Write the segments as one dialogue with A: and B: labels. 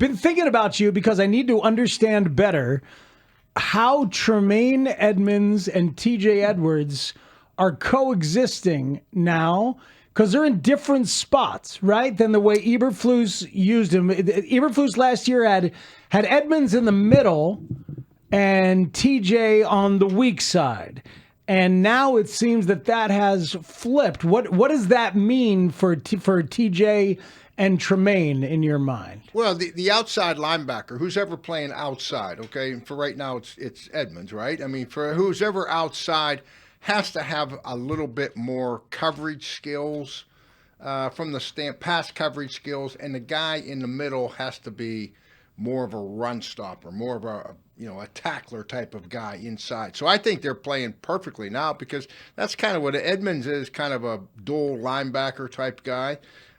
A: been thinking about you because I need to understand better how Tremaine Edmunds and TJ Edwards are coexisting now, because they're in different spots, right, than the way Eberflus used him. Eberflus last year had Edmunds in the middle and TJ on the weak side. And now it seems that has flipped. What does that mean for TJ and Tremaine in your mind?
B: Well, the outside linebacker, who's ever playing outside, okay? And for right now, it's Edmunds, right? I mean, for who's ever outside has to have a little bit more coverage skills from the pass coverage skills, and the guy in the middle has to be more of a run stopper, more of a tackler type of guy inside. So I think they're playing perfectly now, because that's kind of what Edmunds is, kind of a dual linebacker type guy.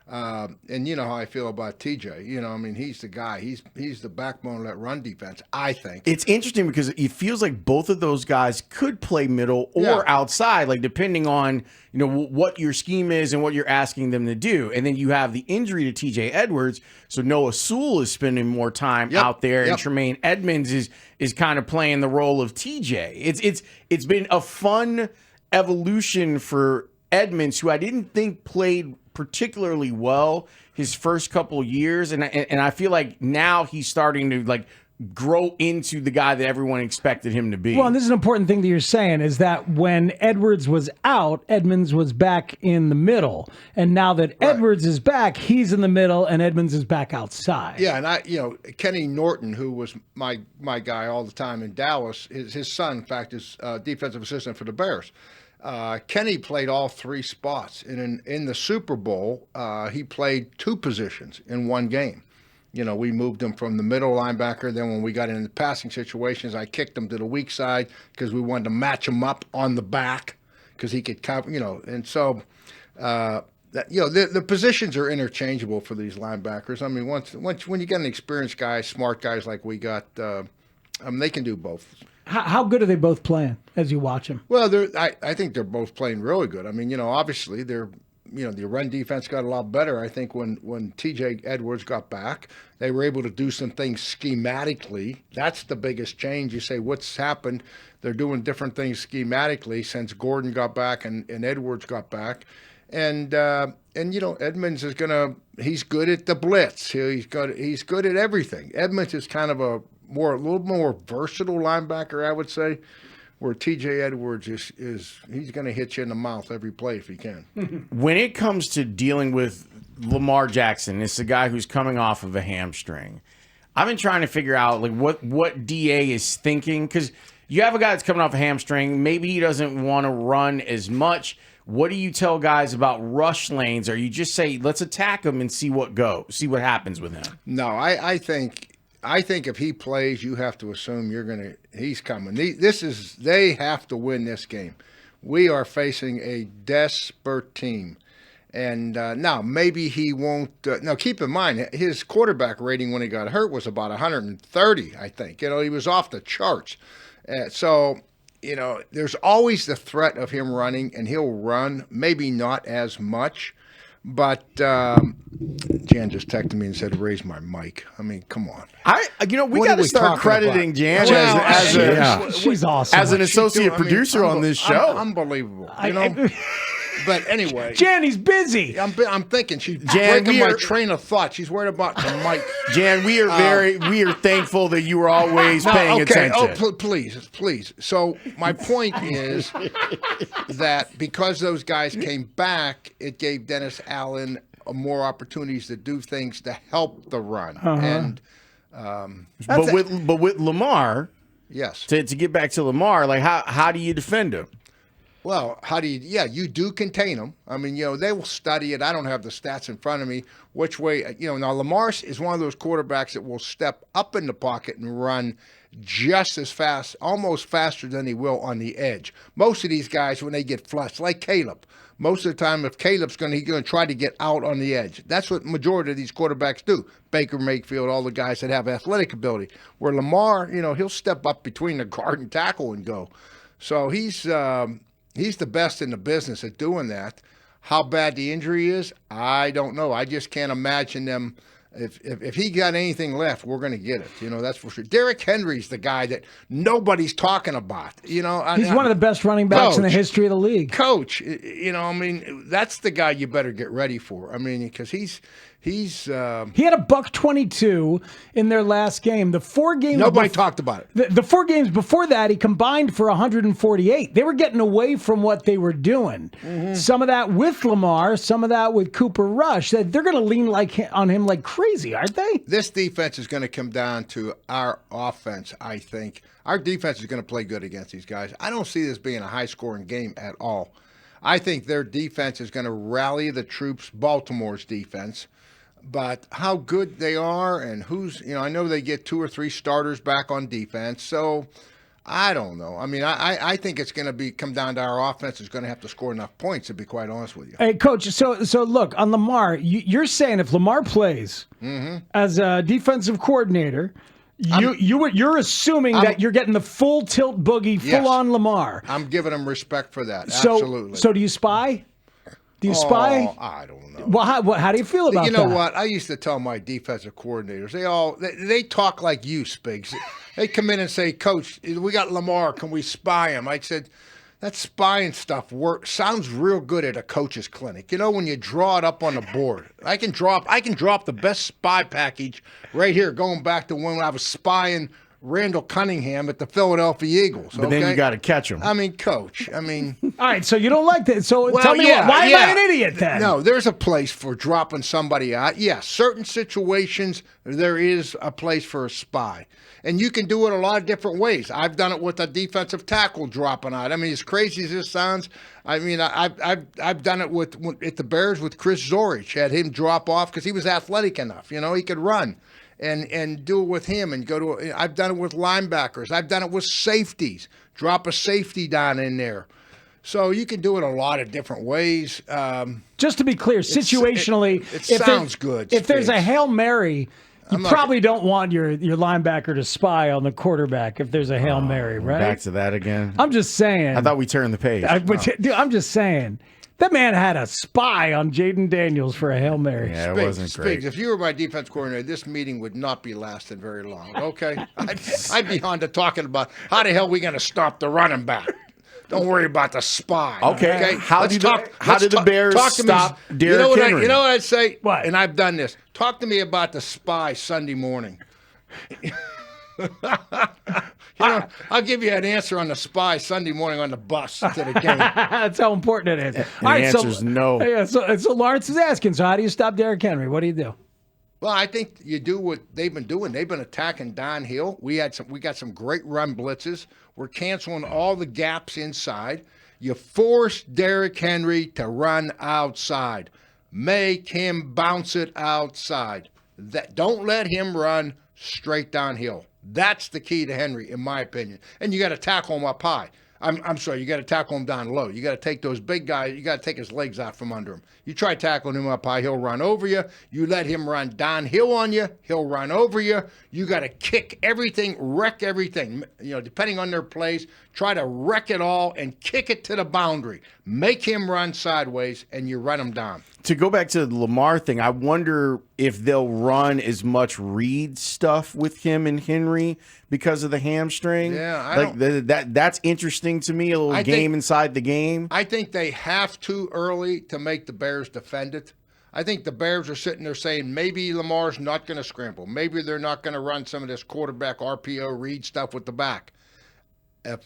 B: And you know how I feel about TJ. I mean, he's the guy. He's the backbone of that run defense, I think.
C: It's interesting because it feels like both of those guys could play middle or outside, like depending on what your scheme is and what you're asking them to do. And then you have the injury to TJ Edwards, so Noah Sewell is spending more time out there, and Tremaine Edmunds is kind of playing the role of TJ. It's been a fun evolution for Edmunds, who I didn't think played particularly well his first couple years, and I feel like now he's starting to grow into the guy that everyone expected him to be.
A: Well, and this is an important thing that you're saying, is that when Edwards was out, Edmunds was back in the middle, and now that Edwards is back, he's in the middle, and Edmunds is back outside.
B: Yeah, and Kenny Norton, who was my guy all the time in Dallas, his son, in fact, is defensive assistant for the Bears. Kenny played all three spots, and in the Super Bowl, he played two positions in one game. We moved him from the middle linebacker. Then when we got into passing situations, I kicked him to the weak side because we wanted to match him up on the back because he could cover. And so the positions are interchangeable for these linebackers. I mean, when you get an experienced guy, smart guys like we got, they can do both.
A: How good are they both playing as you watch them?
B: Well, I think they're both playing really good. I mean, obviously the run defense got a lot better. I think when TJ Edwards got back, they were able to do some things schematically. That's the biggest change. You say, what's happened? They're doing different things schematically since Gordon got back and Edwards got back. And Edmunds is he's good at the blitz. He's good at everything. Edmunds is kind of a little more versatile linebacker, I would say, where TJ Edwards he's going to hit you in the mouth every play if he can.
C: When it comes to dealing with Lamar Jackson, it's a guy who's coming off of a hamstring. I've been trying to figure out what DA is thinking, because you have a guy that's coming off a hamstring. Maybe he doesn't want to run as much. What do you tell guys about rush lanes? Or you just say, let's attack him and see what happens with him?
B: No, I think if he plays, you have to assume he's coming. They have to win this game. We are facing a desperate team. And now maybe he won't. Now keep in mind, his quarterback rating when he got hurt was about 130, I think. He was off the charts. So there's always the threat of him running, and he'll run, maybe not as much. But Jan just texted me and said, "Raise my mic." I mean, come on.
C: We got to start crediting Jan
A: she's awesome.
C: As an associate producer on this show.
B: Unbelievable. But anyway,
A: Jan, he's busy.
B: I'm thinking she's breaking my train of thought. She's worried about the mic.
C: Jan, we are thankful that you are always paying attention.
B: Oh, please. So my point is that because those guys came back, it gave Dennis Allen more opportunities to do things to help the run. And
C: but with Lamar,
B: yes.
C: To get back to Lamar, how do you defend him?
B: Well, you do contain them. I mean, they will study it. I don't have the stats in front of me. Which way, now Lamar is one of those quarterbacks that will step up in the pocket and run just as fast, almost faster than he will on the edge. Most of these guys, when they get flushed, like Caleb, most of the time, if Caleb's he's going to try to get out on the edge. That's what majority of these quarterbacks do. Baker Mayfield, all the guys that have athletic ability. Where Lamar, he'll step up between the guard and tackle and go. So he's the best in the business at doing that. How bad the injury is, I don't know. I just can't imagine them If he got anything left, we're going to get it. That's for sure. Derrick Henry's the guy that nobody's talking about.
A: He's one of the best running backs in the history of the league.
B: Coach, that's the guy you better get ready for. Because he
A: had a $122 in their last game. The 4 games
B: nobody talked about it.
A: The 4 games before that, he combined for 148. They were getting away from what they were doing. Mm-hmm. Some of that with Lamar, some of that with Cooper Rush. They're going to lean on him like crazy, aren't they?
B: This defense is going to come down to our offense, I think. Our defense is going to play good against these guys. I don't see this being a high-scoring game at all. I think their defense is going to rally the troops, Baltimore's defense. But how good they are and I know they get 2 or 3 starters back on defense. So I don't know. I think it's going to come down to our offense is going to have to score enough points, to be quite honest with you.
A: Hey, Coach, so look, on Lamar, you're saying if Lamar plays as a defensive coordinator, you're assuming that you're getting the full tilt boogie, full-on Lamar.
B: I'm giving him respect for that, absolutely.
A: So do you spy? Do you spy?
B: I don't know.
A: Well, how do you feel about that?
B: You know what? I used to tell my defensive coordinators, they talk like you, Spigs. They come in and say, Coach, we got Lamar. Can we spy him? I said, that spying stuff sounds real good at a coach's clinic. When you draw it up on the board. I can drop the best spy package right here, going back to when I was spying Randall Cunningham at the Philadelphia Eagles.
C: But then you got to catch him.
B: Coach.
A: All right, so you don't like that. So tell me why am I an idiot then?
B: No, there's a place for dropping somebody out. Yes, certain situations, there is a place for a spy. And you can do it a lot of different ways. I've done it with a defensive tackle dropping out. As crazy as this sounds, I've done it at the Bears with Chris Zorich. Had him drop off because he was athletic enough. He could run. And do it with him and go to. I've done it with linebackers. I've done it with safeties. Drop a safety down in there. So you can do it a lot of different ways.
A: Just to be clear, situationally,
B: it sounds good.
A: If there's a Hail Mary, you probably don't want your linebacker to spy on the quarterback if there's a Hail Mary, right?
C: Back to that again.
A: I'm just saying.
C: I thought we turned the page.
A: Dude, I'm just saying. That man had a spy on Jaden Daniels for a Hail Mary.
C: Yeah, it wasn't great.
B: Spigs, if you were my defense coordinator, this meeting would not be lasting very long, okay? I'd be on to talking about how the hell are we going to stop the running back. Don't worry about the spy.
C: Okay. How did the Bears stop Derrick Henry?
B: You know what I'd say?
A: What?
B: And I've done this. Talk to me about the spy Sunday morning. I'll give you an answer on the spy Sunday morning on the bus to the game.
A: That's how important it is.
C: And the answer is no.
A: Yeah, so Lawrence is asking, so how do you stop Derrick Henry? What do you do?
B: Well, I think you do what they've been doing. They've been attacking downhill. We got some great run blitzes. We're canceling all the gaps inside. You force Derrick Henry to run outside. Make him bounce it outside. Don't let him run straight downhill. That's the key to Henry, in my opinion. And you got to tackle him up high. I'm sorry, you got to tackle him down low. You got to take those big guys, you got to take his legs out from under him. You try tackling him up high, he'll run over you. You let him run downhill on you, he'll run over you. You got to kick everything, wreck everything. Depending on their plays, try to wreck it all and kick it to the boundary. Make him run sideways, and you run him down.
C: To go back to the Lamar thing, I wonder if they'll run as much read stuff with him and Henry because of the hamstring.
B: Yeah,
C: that's interesting to me. A little game inside the game.
B: I think they have to early to make the Bears defend it. I think the Bears are sitting there saying maybe Lamar's not going to scramble. Maybe they're not going to run some of this quarterback RPO read stuff with the back.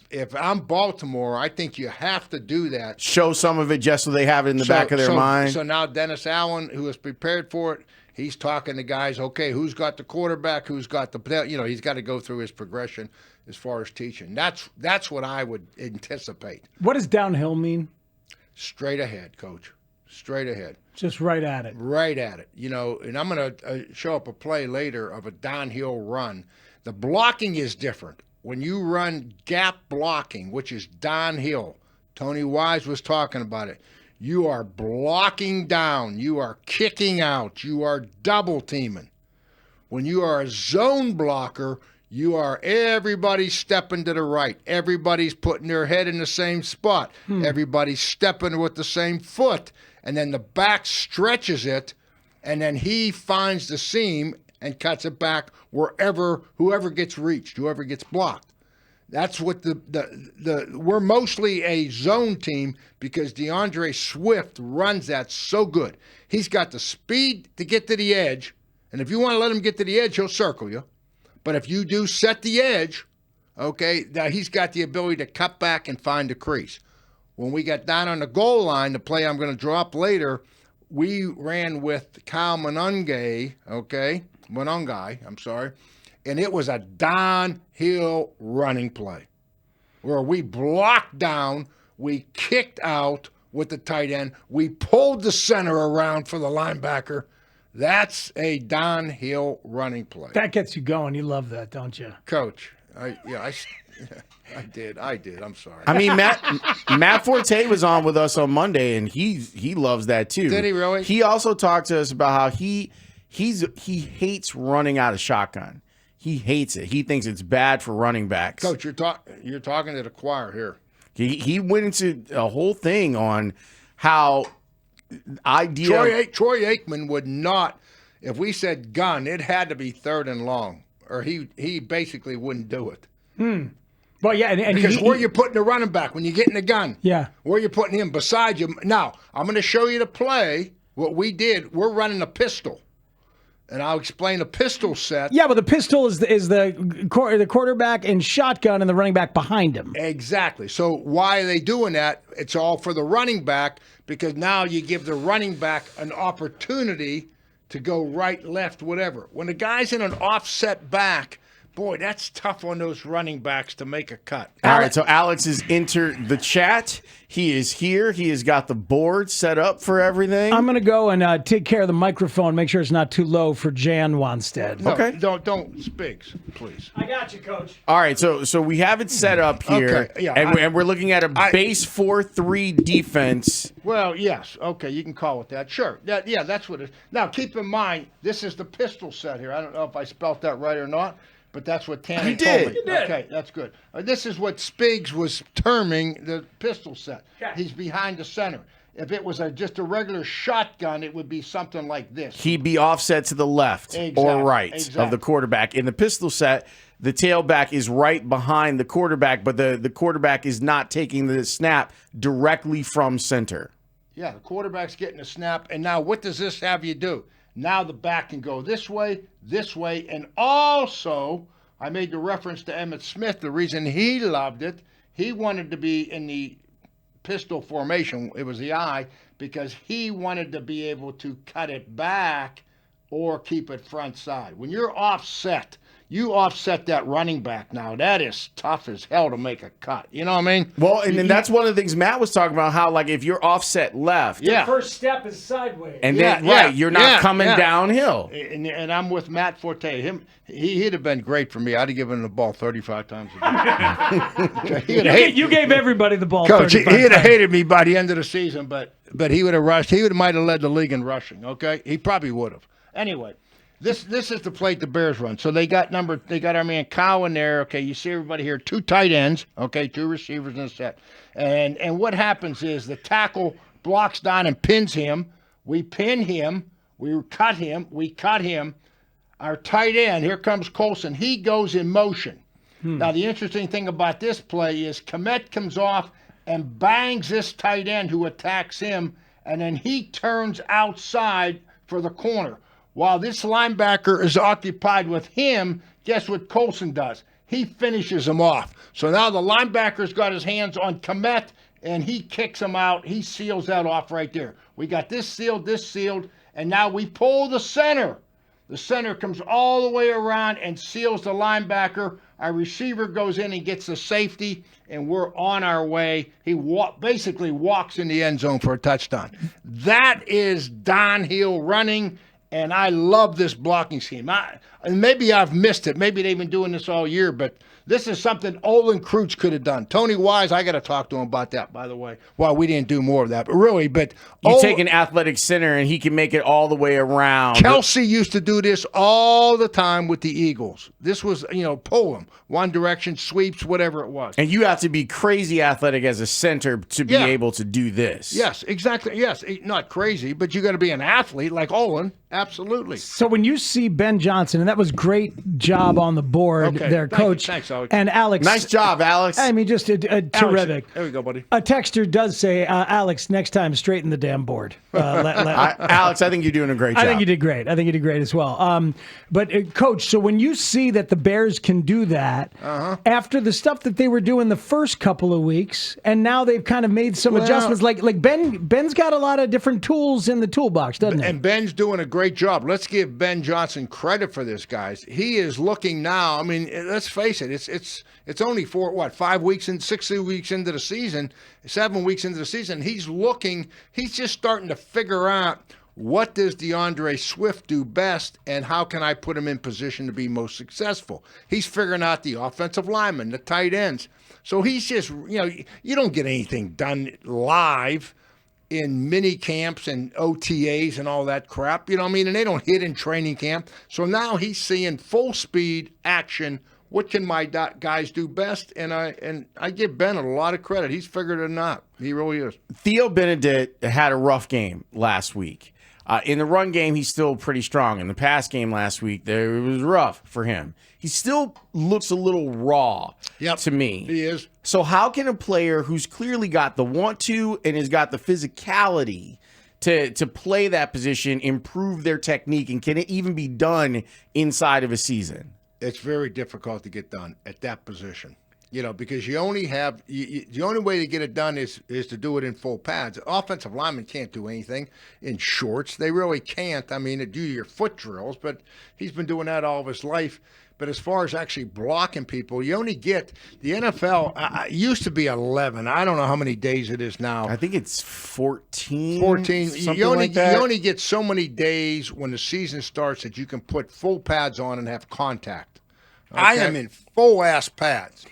B: If I'm Baltimore, I think you have to do that.
C: Show some of it just so they have it in the back of their mind.
B: So now Dennis Allen, who is prepared for it, he's talking to guys, okay, who's got the quarterback, who's got the, he's got to go through his progression as far as teaching. That's what I would anticipate.
A: What does downhill mean?
B: Straight ahead, Coach. Straight ahead.
A: Just right at it.
B: Right at it. And I'm going to show up a play later of a downhill run. The blocking is different. When you run gap blocking, which is downhill, Tony Wise was talking about it, you are blocking down, you are kicking out, you are double teaming. When you are a zone blocker, you are everybody's stepping to the right. Everybody's putting their head in the same spot. Everybody's stepping with the same foot. And then the back stretches it, and then he finds the seam and cuts it back whoever gets reached, whoever gets blocked. That's what we're mostly a zone team because DeAndre Swift runs that so good. He's got the speed to get to the edge, and if you want to let him get to the edge, he'll circle you. But if you do set the edge, okay, now he's got the ability to cut back and find the crease. When we got down on the goal line, the play I'm going to drop later, we ran with Kyle Monangai, and it was a downhill running play where we blocked down, we kicked out with the tight end, we pulled the center around for the linebacker. That's a downhill running play.
A: That gets you going. You love that, don't you?
B: Coach, I did. I'm sorry.
C: I mean, Matt Forte was on with us on Monday, and he loves that too.
B: Did he really?
C: He also talked to us about how he hates running out of shotgun. He hates it. He thinks it's bad for running backs.
B: Coach, you're talking to the choir here.
C: He went into a whole thing on how
B: Troy Aikman would not, if we said gun, it had to be 3rd and long, or he basically wouldn't do it.
A: Well, yeah, and
B: because where you putting the running back when you get in the gun?
A: Yeah,
B: where you putting him beside you? Now I'm going to show you the play. What we did, we're running a pistol. And I'll explain a pistol set.
A: Yeah, but the pistol is the quarterback in shotgun and the running back behind him.
B: Exactly. So why are they doing that? It's all for the running back because now you give the running back an opportunity to go right, left, whatever. When the guy's in an offset back, boy, that's tough on those running backs to make a cut.
C: All right, so Alex has entered the chat. He is here. He has got the board set up for everything.
A: I'm going to go and take care of the microphone, make sure it's not too low for Jan Wannstedt.
B: No,
C: okay.
B: Don't Spigs, please.
A: I got you, Coach.
C: All right, so we have it set up here,
B: okay, yeah,
C: and we're looking at a base 4-3 defense.
B: Well, yes. Okay, you can call it that. Sure. That's what it is. Now, keep in mind, this is the pistol set here. I don't know if I spelt that right or not. But that's what Tanner told me.
A: You did.
B: Okay, that's good. This is what Spigs was terming the pistol set.
A: Okay.
B: He's behind the center. If it was just a regular shotgun, it would be something like this.
C: He'd be offset to the left or right of the quarterback. In the pistol set, the tailback is right behind the quarterback, but the quarterback is not taking the snap directly from center.
B: Yeah, the quarterback's getting a snap. And now what does this have you do? Now the back can go this way, and also I made the reference to Emmitt Smith. The reason he loved it, he wanted to be in the pistol formation. It was the I because he wanted to be able to cut it back or keep it front side. When you're offset, you offset that running back now. That is tough as hell to make a cut. You know what I mean?
C: Well, and then that's one of the things Matt was talking about, how, like, if you're offset left.
A: The first step is sideways.
C: And then, you're not coming downhill.
B: And I'm with Matt Forte. He'd have been great for me. I'd have given him the ball 35 times a day.
A: You gave everybody the ball.
B: Coach, he'd have hated me by the end of the season, but he would have rushed. He might have led the league in rushing, okay? He probably would have. Anyway. This is the play the Bears run. So they got our man Kyle in there. Okay, you see everybody here, 2 tight ends. Okay, 2 receivers in a set. And what happens is the tackle blocks down and pins him. We pin him. We cut him. Our tight end, here comes Colson. He goes in motion. Now the interesting thing about this play is Kmet comes off and bangs this tight end who attacks him, and then he turns outside for the corner. While this linebacker is occupied with him, guess what Colson does? He finishes him off. So now the linebacker's got his hands on Kmet, and he kicks him out. He seals that off right there. We got this sealed, and now we pull the center. The center comes all the way around and seals the linebacker. Our receiver goes in and gets the safety, and we're on our way. He basically walks in the end zone for a touchdown. That is downhill running. And I love this blocking scheme. and maybe I've missed it. Maybe they've been doing this all year, but this is something Olin Kreutz could have done. Tony Wise, I got to talk to him about that, by the way. Well, we didn't do more of that, but really,
C: you take an athletic center and he can make it all the way around.
B: Kelsey used to do this all the time with the Eagles. This was, pull them, one direction, sweeps, whatever it was.
C: And you have to be crazy athletic as a center to be able to do this.
B: Yes, exactly. Yes, not crazy, but you got to be an athlete like Olin. Absolutely.
A: So when you see Ben Johnson, and that was great job on the board there, Coach.
B: Thanks, Alex.
A: And Alex.
C: Nice job, Alex.
A: I mean, just terrific.
B: Alex, there we go, buddy.
A: A texter does say, Alex, next time straighten the damn board.
C: Alex, I think you're doing a great job.
A: I think you did great. I think you did great as well. But Coach, so when you see that the Bears can do that after the stuff that they were doing the first couple of weeks, and now they've kind of made some adjustments, like Ben's got a lot of different tools in the toolbox, doesn't he?
B: And Ben's doing a great job. Let's give Ben Johnson credit for this, guys. He is looking now. I mean, let's face it. It's only 5 weeks and 6 weeks into the season, 7 weeks into the season. He's looking. He's just starting to figure out what does DeAndre Swift do best, and how can I put him in position to be most successful. He's figuring out the offensive linemen, the tight ends. So he's just, you don't get anything done live in mini camps and OTAs and all that crap, you know what I mean? And they don't hit in training camp. So now he's seeing full speed action. What can my guys do best? And I give Ben a lot of credit. He's figured it out. He really is.
C: Theo Benedict had a rough game last week. In the run game, he's still pretty strong. In the pass game last week, it was rough for him. He still looks a little raw to me.
B: He is.
C: So how can a player who's clearly got the want to and has got the physicality to play that position improve their technique, and can it even be done inside of a season?
B: It's very difficult to get done at that position. Because you only have the only way to get it done is to do it in full pads. Offensive linemen can't do anything in shorts. They really can't. I mean, do your foot drills, but he's been doing that all of his life. But as far as actually blocking people, you only get the NFL used to be 11. I don't know how many days it is now.
C: I think it's 14.
B: 14.
C: Something
B: You
C: like that.
B: You only get so many days when the season starts that you can put full pads on and have contact. Okay? I am in full-ass pads.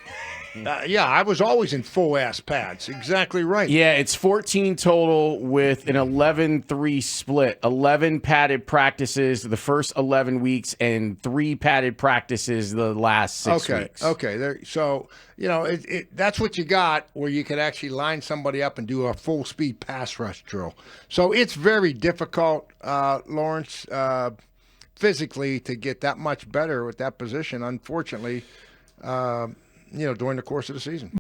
B: I was always in full-ass pads. Exactly right.
C: Yeah, it's 14 total with an 11-3 split. 11 padded practices the first 11 weeks and 3 padded practices the last 6 weeks.
B: Okay. So, that's what you got, where you could actually line somebody up and do a full-speed pass rush drill. So it's very difficult, Lawrence, physically to get that much better with that position, unfortunately, during the course of the season.